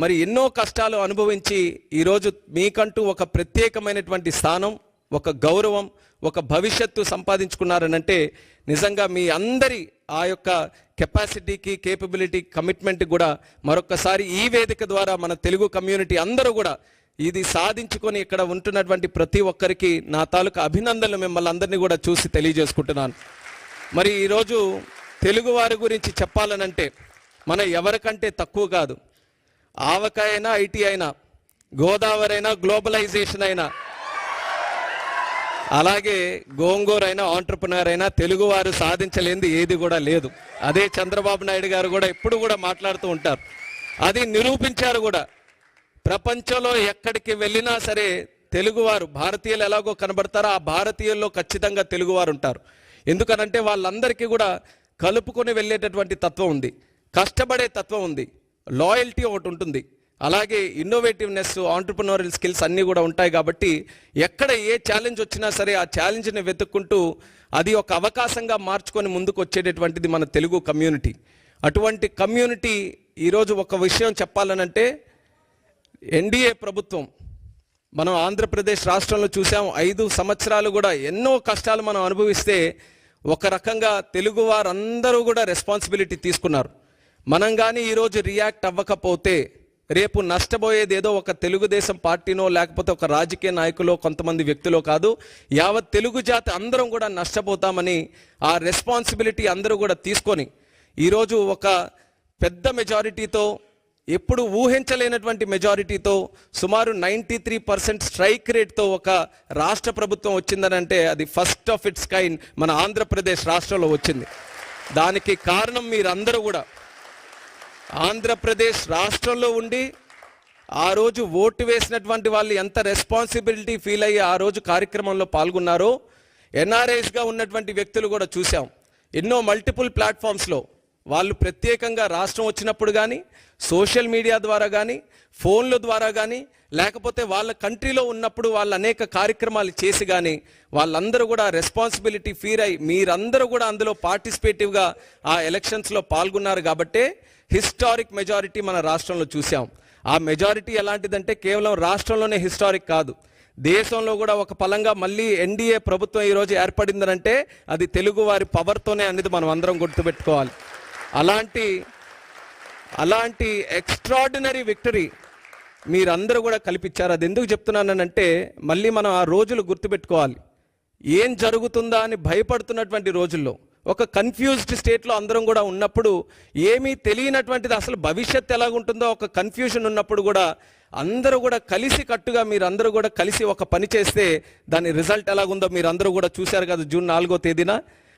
మరి ఎన్నో కష్టాలు అనుభవించి ఈరోజు మీకంటూ ఒక ప్రత్యేకమైనటువంటి స్థానం, ఒక గౌరవం, ఒక భవిష్యత్తు సంపాదించుకున్నారనంటే నిజంగా మీ అందరి ఆ యొక్క కెపాసిటీకి, కేపబిలిటీ, కమిట్మెంట్ కూడా మరొకసారి ఈ వేదిక ద్వారా మన తెలుగు కమ్యూనిటీ అందరూ కూడా ఇది సాధించుకొని ఇక్కడ ఉంటున్నటువంటి ప్రతి ఒక్కరికి నా తాలూకా అభినందనలు మిమ్మల్ని అందరినీ కూడా చూసి తెలియజేసుకుంటున్నాను. మరి ఈరోజు తెలుగువారి గురించి చెప్పాలనంటే మన ఎవరికంటే తక్కువ కాదు. ఆవకాయ అయినా, ఐటీ అయినా, గోదావరి అయినా, గ్లోబలైజేషన్ అయినా, అలాగే గోంగూర అయినా, ఆంటర్ప్రినర్ అయినా తెలుగువారు సాధించలేనిది ఏది కూడా లేదు. అదే చంద్రబాబు నాయుడు గారు కూడా ఎప్పుడు కూడా మాట్లాడుతూ ఉంటారు. అది నిరూపించారు కూడా. ప్రపంచంలో ఎక్కడికి వెళ్ళినా సరే తెలుగువారు, భారతీయులు ఎలాగో కనబడతారో ఆ భారతీయుల్లో ఖచ్చితంగా తెలుగువారు ఉంటారు. ఎందుకనంటే వాళ్ళందరికీ కూడా కలుపుకొని వెళ్ళేటటువంటి తత్వం ఉంది, కష్టపడే తత్వం ఉంది, లాయల్టీ ఒకటి ఉంటుంది, అలాగే ఇన్నోవేటివ్నెస్, ఆంటర్ప్రినోరియల్ స్కిల్స్ అన్నీ కూడా ఉంటాయి. కాబట్టి ఎక్కడ ఏ ఛాలెంజ్ వచ్చినా సరే ఆ ఛాలెంజ్ని వెతుక్కుంటూ అది ఒక అవకాశంగా మార్చుకొని ముందుకు వచ్చేటటువంటిది మన తెలుగు కమ్యూనిటీ. అటువంటి కమ్యూనిటీ ఈరోజు ఒక విషయం చెప్పాలనంటే ఎన్డీఏ ప్రభుత్వం మనం ఆంధ్రప్రదేశ్ రాష్ట్రంలో చూసాం. 5 సంవత్సరాలు కూడా ఎన్నో కష్టాలు మనం అనుభవిస్తే ఒక రకంగా తెలుగు వారందరూ కూడా రెస్పాన్సిబిలిటీ తీసుకున్నారు. మనం కానీ ఈరోజు రియాక్ట్ అవ్వకపోతే రేపు నష్టపోయేది ఏదో ఒక తెలుగుదేశం పార్టీనో లేకపోతే ఒక రాజకీయ నాయకులో కొంతమంది వ్యక్తులో కాదు, యావత్ తెలుగు జాతి అందరం కూడా నష్టపోతామని ఆ రెస్పాన్సిబిలిటీ అందరూ కూడా తీసుకొని ఈరోజు ఒక పెద్ద మెజారిటీతో, ఎప్పుడు ఊహించలేనటువంటి మెజారిటీతో, సుమారు 93% స్ట్రైక్ రేట్తో ఒక రాష్ట్ర ప్రభుత్వం వచ్చిందనంటే అది ఫస్ట్ ఆఫ్ ఇట్స్ కైండ్ మన ఆంధ్రప్రదేశ్ రాష్ట్రంలో వచ్చింది. దానికి కారణం మీరందరూ కూడా ఆంధ్రప్రదేశ్ రాష్ట్రంలో ఉండి ఆ రోజు ఓటు వేసినటువంటి వాళ్ళు ఎంత రెస్పాన్సిబిలిటీ ఫీల్ అయ్యి ఆ రోజు కార్యక్రమంలో పాల్గొన్నారో ఎన్ఆర్ఐస్గా ఉన్నటువంటి వ్యక్తులు కూడా చూసాం. ఎన్నో మల్టిపుల్ ప్లాట్ఫామ్స్లో వాళ్ళు ప్రత్యేకంగా రాష్ట్రం వచ్చినప్పుడు కానీ, సోషల్ మీడియా ద్వారా కానీ, ఫోన్ల ద్వారా కానీ, లేకపోతే వాళ్ళ కంట్రీలో ఉన్నప్పుడు వాళ్ళు అనేక కార్యక్రమాలు చేసి కానీ వాళ్ళందరూ కూడా రెస్పాన్సిబిలిటీ ఫీల్ అయ్యి మీరందరూ కూడా అందులో పార్టిసిపేటివ్గా ఆ ఎలక్షన్స్లో పాల్గొన్నారు. కాబట్టే హిస్టారిక్ మెజారిటీ మన రాష్ట్రంలో చూసాం. ఆ మెజారిటీ ఎలాంటిదంటే కేవలం రాష్ట్రంలోనే హిస్టారిక్ కాదు, దేశంలో కూడా ఒక పలంగా మళ్ళీ ఎన్డీఏ ప్రభుత్వం ఈరోజు ఏర్పడిందనంటే అది తెలుగు వారి పవర్తోనే అనేది మనం అందరం గుర్తుపెట్టుకోవాలి. అలాంటి ఎక్స్ట్రాడినరీ విక్టరీ మీరందరూ కూడా కల్పించారు. అది ఎందుకు చెప్తున్నానంటే మళ్ళీ మనం ఆ రోజులు గుర్తుపెట్టుకోవాలి. ఏం జరుగుతుందా అని భయపడుతున్నటువంటి రోజుల్లో, ఒక కన్ఫ్యూజ్డ్ స్టేట్లో అందరం కూడా ఉన్నప్పుడు, ఏమీ తెలియనటువంటిది అసలు భవిష్యత్తు ఎలాగుంటుందో ఒక కన్ఫ్యూజన్ ఉన్నప్పుడు కూడా అందరూ కూడా కలిసి కట్టుగా మీరందరూ కూడా కలిసి ఒక పని చేస్తే దాని రిజల్ట్ ఎలాగుందో మీరందరూ కూడా చూశారు కదా జూన్ 4వ తేదీన.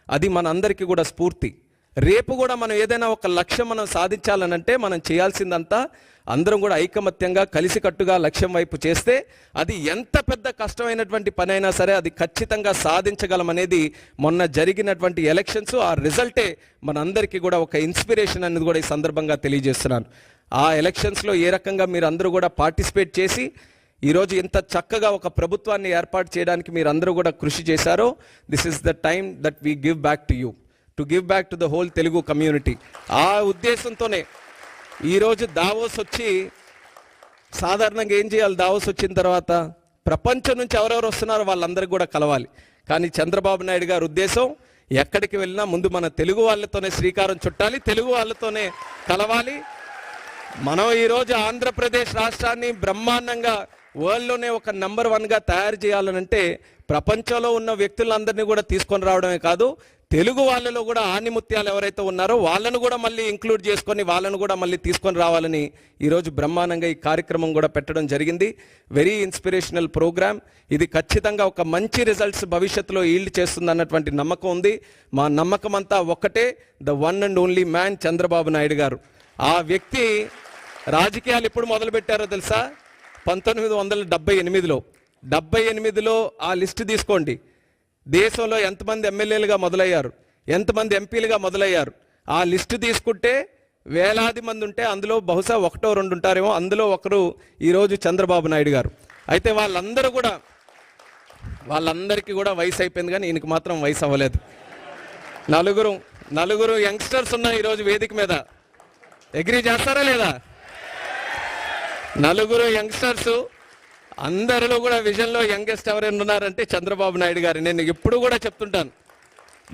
అది మన అందరికీ కూడా స్ఫూర్తి. రేపు కూడా మనం ఏదైనా ఒక లక్ష్యం మనం సాధించాలనంటే మనం చేయాల్సిందంతా అందరం కూడా ఐకమత్యంగా కలిసికట్టుగా లక్ష్యం వైపు చేస్తే అది ఎంత పెద్ద కష్టమైనటువంటి పని అయినా సరే అది ఖచ్చితంగా సాధించగలమనేది మొన్న జరిగినటువంటి ఎలక్షన్స్ ఆ రిజల్టే మనందరికీ కూడా ఒక ఇన్స్పిరేషన్ అనేది కూడా ఈ సందర్భంగా తెలియజేస్తున్నాను. ఆ ఎలక్షన్స్లో ఏ రకంగా మీరు అందరూ కూడా పార్టిసిపేట్ చేసి ఈరోజు ఇంత చక్కగా ఒక ప్రభుత్వాన్ని ఏర్పాటు చేయడానికి మీరు అందరూ కూడా కృషి చేశారో, this is the time that we give back to you, to give back to the whole Telugu community. ఆ ఉద్దేశంతోనే ఈరోజు దావోస్ వచ్చి, సాధారణంగా ఏం చేయాలి దావోస్ వచ్చిన తర్వాత ప్రపంచం నుంచి ఎవరెవరు వస్తున్నారో వాళ్ళందరికీ కూడా కలవాలి. కానీ చంద్రబాబు నాయుడు గారి ఉద్దేశం ఎక్కడికి వెళ్ళినా ముందు మన తెలుగు వాళ్ళతోనే శ్రీకారం చుట్టాలి, తెలుగు వాళ్ళతోనే కలవాలి. మనం ఈరోజు ఆంధ్రప్రదేశ్ రాష్ట్రాన్ని బ్రహ్మాండంగా వరల్డ్లోనే ఒక నెంబర్ 1గా తయారు చేయాలనంటే ప్రపంచంలో ఉన్న వ్యక్తులందరినీ కూడా తీసుకొని రావడమే కాదు, తెలుగు వాళ్ళలో కూడా ఆణిముత్యాలు ఎవరైతే ఉన్నారో వాళ్ళను కూడా మళ్ళీ ఇంక్లూడ్ చేసుకొని వాళ్ళను కూడా మళ్ళీ తీసుకొని రావాలని ఈరోజు బ్రహ్మాండంగా ఈ కార్యక్రమం కూడా పెట్టడం జరిగింది. Very inspirational programme. ఇది ఖచ్చితంగా ఒక మంచి రిజల్ట్స్ భవిష్యత్తులో ఈల్డ్ చేస్తుంది అన్నటువంటి నమ్మకం ఉంది. మా నమ్మకం అంతా ఒక్కటే, the one and only man Chandrababu Naidu గారు. ఆ వ్యక్తి రాజకీయాలు ఎప్పుడు మొదలుపెట్టారో తెలుసా? 1978లో. 78లో ఆ లిస్టు తీసుకోండి. దేశంలో ఎంతమంది ఎమ్మెల్యేలుగా మొదలయ్యారు, ఎంతమంది ఎంపీలుగా మొదలయ్యారు, ఆ లిస్టు తీసుకుంటే వేలాది మంది ఉంటే అందులో బహుశా 1-2 ఉంటారేమో. అందులో ఒకరు ఈరోజు చంద్రబాబు నాయుడు గారు. అయితే వాళ్ళందరికీ కూడా వయసు అయిపోయింది, కానీ ఈయనకి మాత్రం వయసు అవ్వలేదు. నలుగురు యంగ్స్టర్స్ ఉన్నాయి ఈరోజు వేదిక మీద. అగ్రీ చేస్తారా లేదా? నలుగురు యంగ్స్టర్స్, అందరిలో కూడా విజన్లో యంగెస్ట్ ఎవరైనా ఉన్నారంటే చంద్రబాబు నాయుడు గారు. నేను ఎప్పుడు కూడా చెప్తుంటాను,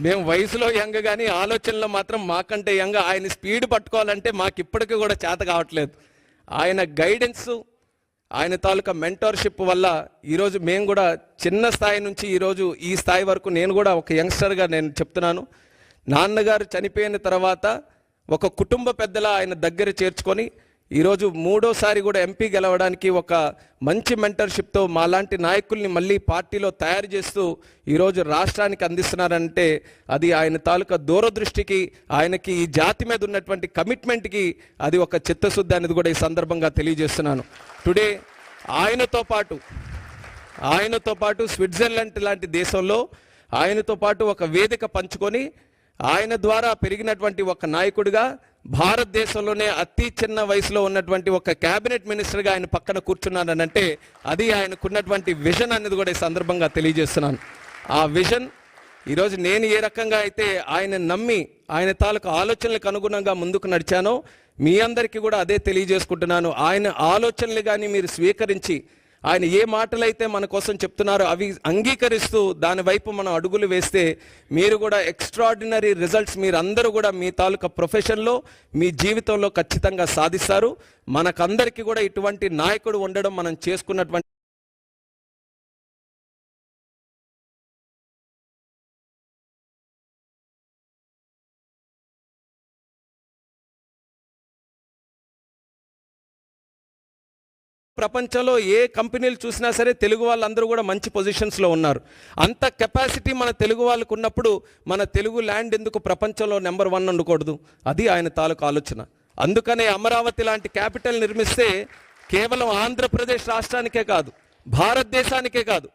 మేము వయసులో యంగ్ కానీ ఆలోచనలో మాత్రం మాకంటే యంగ్. ఆయన స్పీడ్ పట్టుకోవాలంటే మాకు ఇప్పటికీ కూడా చేత కావట్లేదు. ఆయన గైడెన్స్, ఆయన తాలూకా మెంటర్షిప్ వల్ల ఈరోజు మేము కూడా చిన్న స్థాయి నుంచి ఈరోజు ఈ స్థాయి వరకు నేను కూడా ఒక యంగ్స్టర్గా నేను చెప్తున్నాను. నాన్నగారు చనిపోయిన తర్వాత ఒక కుటుంబ పెద్దల ఆయన దగ్గర చేర్చుకొని ఈరోజు మూడోసారి కూడా ఎంపీ గెలవడానికి ఒక మంచి మెంటర్షిప్తో మాలాంటి నాయకుల్ని మళ్ళీ పార్టీలో తయారు చేస్తూ ఈరోజు రాష్ట్రానికి అందిస్తున్నారంటే అది ఆయన తాలూకా దూరదృష్టికి, ఆయనకి ఈ జాతి మీద ఉన్నటువంటి కమిట్మెంట్కి అది ఒక చిత్తశుద్ధి అనేది కూడా ఈ సందర్భంగా తెలియజేస్తున్నాను. టుడే ఆయనతో పాటు స్విట్జర్లాండ్ లాంటి దేశంలో ఆయనతో పాటు ఒక వేదిక పంచుకొని ఆయన ద్వారా పెరిగినటువంటి ఒక నాయకుడిగా భారతదేశంలోనే అతి చిన్న వయసులో ఉన్నటువంటి ఒక క్యాబినెట్ మినిస్టర్గా ఆయన పక్కన కూర్చున్నానంటే అది ఆయనకున్నటువంటి విజన్ అనేది కూడా ఈ సందర్భంగా తెలియజేస్తున్నాను. ఆ విజన్ ఈరోజు నేను ఏ రకంగా అయితే ఆయన నమ్మి ఆయన తాలూకు ఆలోచనలకు అనుగుణంగా ముందుకు నడిచానో మీ అందరికీ కూడా అదే తెలియజేసుకుంటున్నాను. ఆయన ఆలోచనలు కానీ మీరు స్వీకరించి ఆయన ఏ మాటలైతే మన కోసం చెప్తున్నారో అవి అంగీకరిస్తూ దాని వైపు మనం అడుగులు వేస్తే మీరు కూడా ఎక్స్ట్రాడినరీ రిజల్ట్స్ మీరు అందరూ కూడా మీ తాలూకా ప్రొఫెషన్లో మీ జీవితంలో ఖచ్చితంగా సాధిస్తారు. మనకందరికీ కూడా ఇటువంటి నాయకుడు ఉండడం మనం చేసుకున్నటువంటి ప్రపంచంలో ఏ కంపెనీలు చూసినా సరే తెలుగు వాళ్ళందరూ కూడా మంచి పొజిషన్స్లో ఉన్నారు. అంత కెపాసిటీ మన తెలుగు వాళ్ళకు ఉన్నప్పుడు మన తెలుగు ల్యాండ్ ఎందుకు ప్రపంచంలో నెంబర్ 1 ఉండకూడదు? అది ఆయన తాలూకు ఆలోచన. అందుకనే అమరావతి లాంటి క్యాపిటల్ నిర్మిస్తే కేవలం ఆంధ్రప్రదేశ్ రాష్ట్రానికే కాదు, భారతదేశానికే కాదు,